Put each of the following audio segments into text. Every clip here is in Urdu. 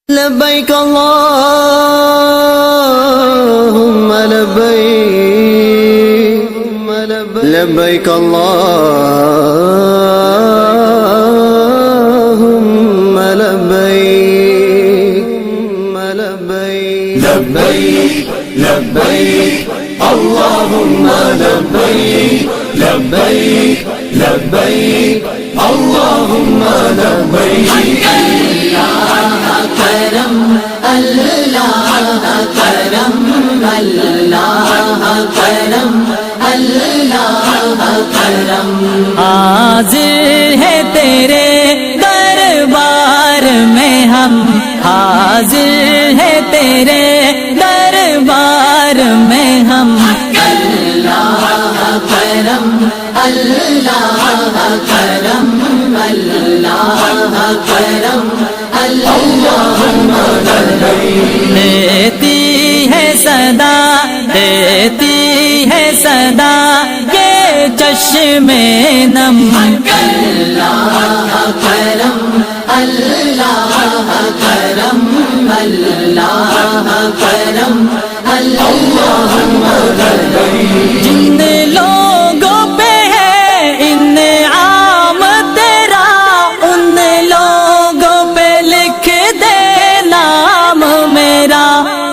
لبيك اللهم لبيك لبيك اللهم لبيك لبيك لبيك اللهم لبيك لبيك لبيك اللهم لبيك کرم اللہ کرم اللہ کرم اللہ کرم حاضر ہے تیرے دربار میں ہم حاضر ہے تیرے دربار میں ہم اللہ کرم اللہ کرم اللہ کرم دیتی ہے صدا دیتی ہے صدا یہ چشم نم اللہ کرم اللہ کرم اللہ کرم جن لوگوں پہ ہے انعام تیرا ان لوگوں پہ لکھ دے نام میرا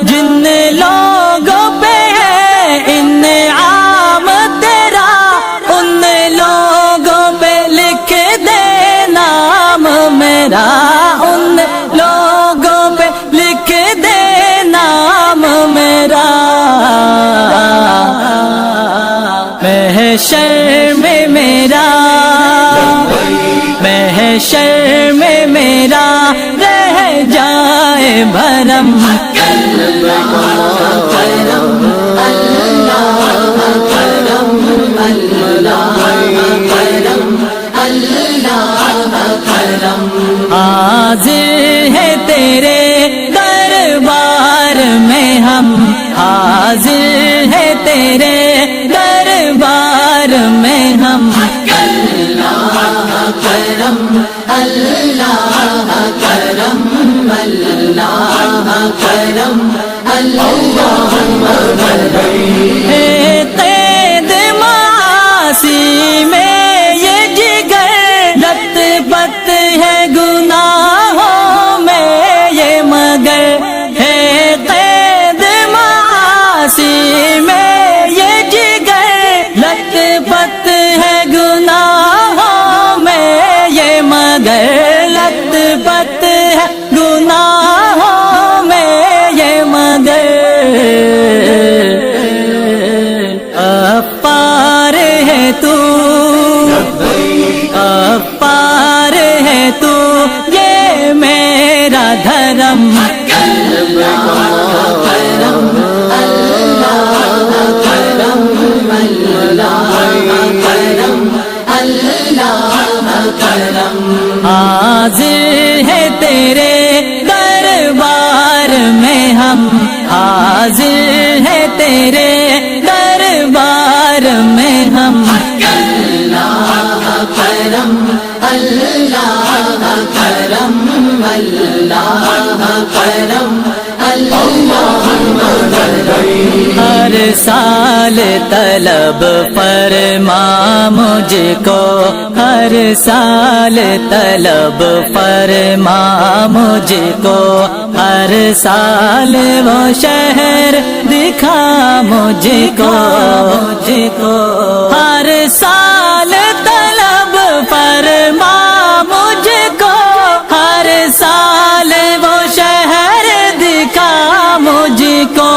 جن لوگوں پہ ہے انعام تیرا ان لوگوں پہ لکھ دے نام میرا ان لوگوں پہ لکھ دے نام میرا محشر میں میرا محشر میں میرا رہ جائے بھرم کرم اللہ کرم اللہ کرم اللہ کرم حاضر ہے تیرے دربار میں ہم حاضر ہے تیرے دربار میں ہم اللہ کرم اللہ کرم اللہ کرم اللہم اے قید معاصی میں یہ جگر لت پت ہے گناہوں میں یہ مگر ہے قید معاصی میں یہ جگر لت پت ہے گناہوں میں یہ مگر لت پت ہے گناہوں میں یہ مگر غفار ہے تو غفار ہے تو یہ میرا دھرم کرم اللہ کرم اللہ کرم اللہ کرم حاضر ہے تیرے دربار میں ہم حاضر ہے تیرے دربار میں ہم اللہ کرم اللہ کرم اللہ کرم ہر سال طلب فرما مجھ کو ہر سال طلب فرما مجھ کو ہر سال وہ شہر دکھا مجھ کو ہر سال طلب فرما مجھ کو ہر سال وہ شہر دکھا مجھ کو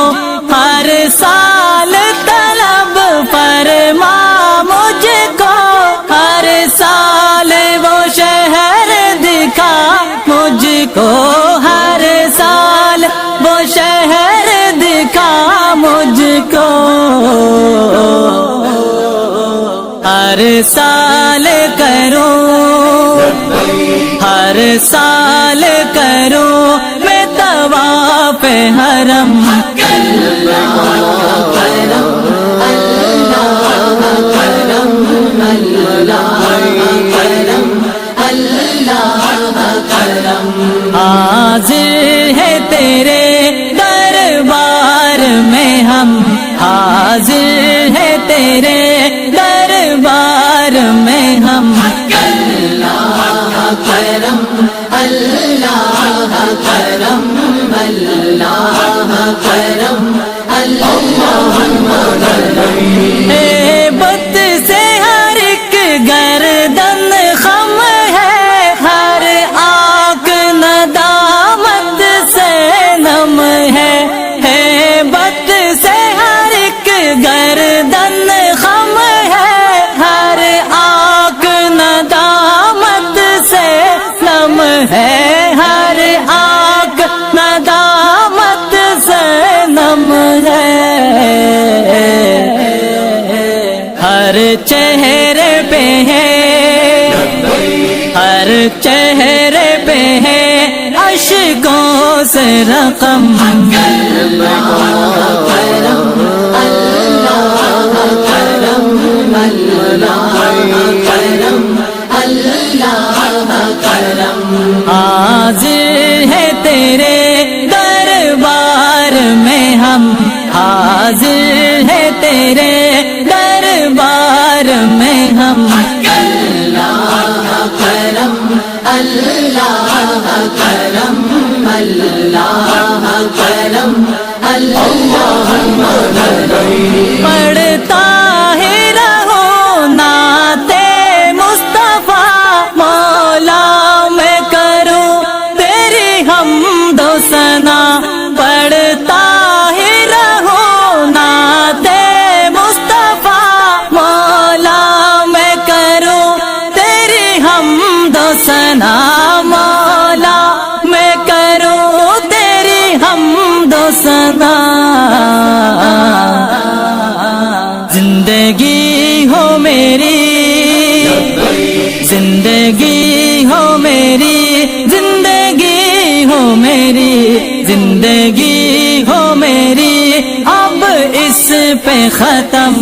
ہر سال طلب فرما مجھ کو ہر سال وہ شہر دکھا مجھ کو ہر سال وہ شہر دکھا مجھ کو ہر سال کروں ہر سال کروں میں طواف حرم حاضر ہے تیرے دربار میں ہم، حاضر ہے تیرے دربار میں ہم۔ اللہ کرم، اللہ کرم، اللہ کرم، اللہم لبیک۔ اے بت سے ہر ایک گردن خم ہے، ہر آنکھ ندامت سے نم ہے۔ ہے بت سے ہر ایک گردن خم ہے، ہر آنکھ ندامت سے نم ہے، ہر آنکھ ندامت سے نم ہے۔ ہر چہرے پہ ہے، ہر چہرے پہ ہے اشکوں سے رقم۔ حاضر ہے تیرے دربار میں ہم، حاضر ہے تیرے دربار میں ہم۔ اللہ کرم، اللہ کرم، اللہ کرم، اللہم لبیک۔ پڑھتا ہے رہو نعتِ مصطفیٰ، مولا میں کروں تیری حمد و ثنا۔ پڑھتا ہے رہو نعتِ مصطفیٰ، مولا میں کروں تیری حمد و ثنا۔ مولا میں کروں تیری حمد و ثنا۔ زندگی ہو میری، زندگی ہو میری، زندگی ہو میری، زندگی ہو میری اب اس پہ ختم۔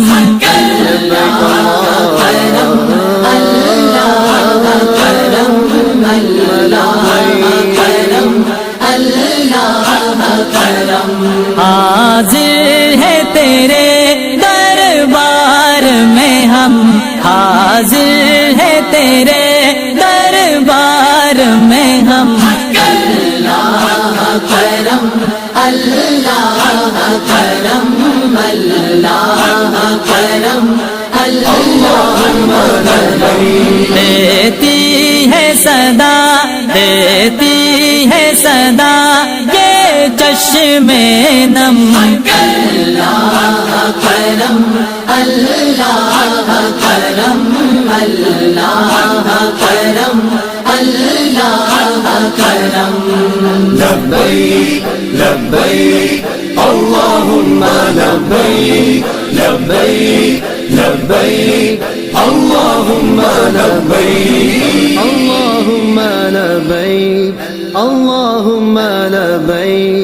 حاضر ہے تیرے دربار میں ہم، حاضر ہے تیرے دربار میں ہم۔ اللہ کرم، اللہ کرم، اللہ کرم، اللہم لبیک۔ دیتی ہے صدا، دیتی ہے صدا یہ چشم نم۔ اللہ کرم، اللہ کرم، اللہ کرم، اللہ کرم۔ لبیک لبیک اللہم لبیک، لبیک لبیک اللہم لبیک، اللہم لبیک، اللہم لبیک۔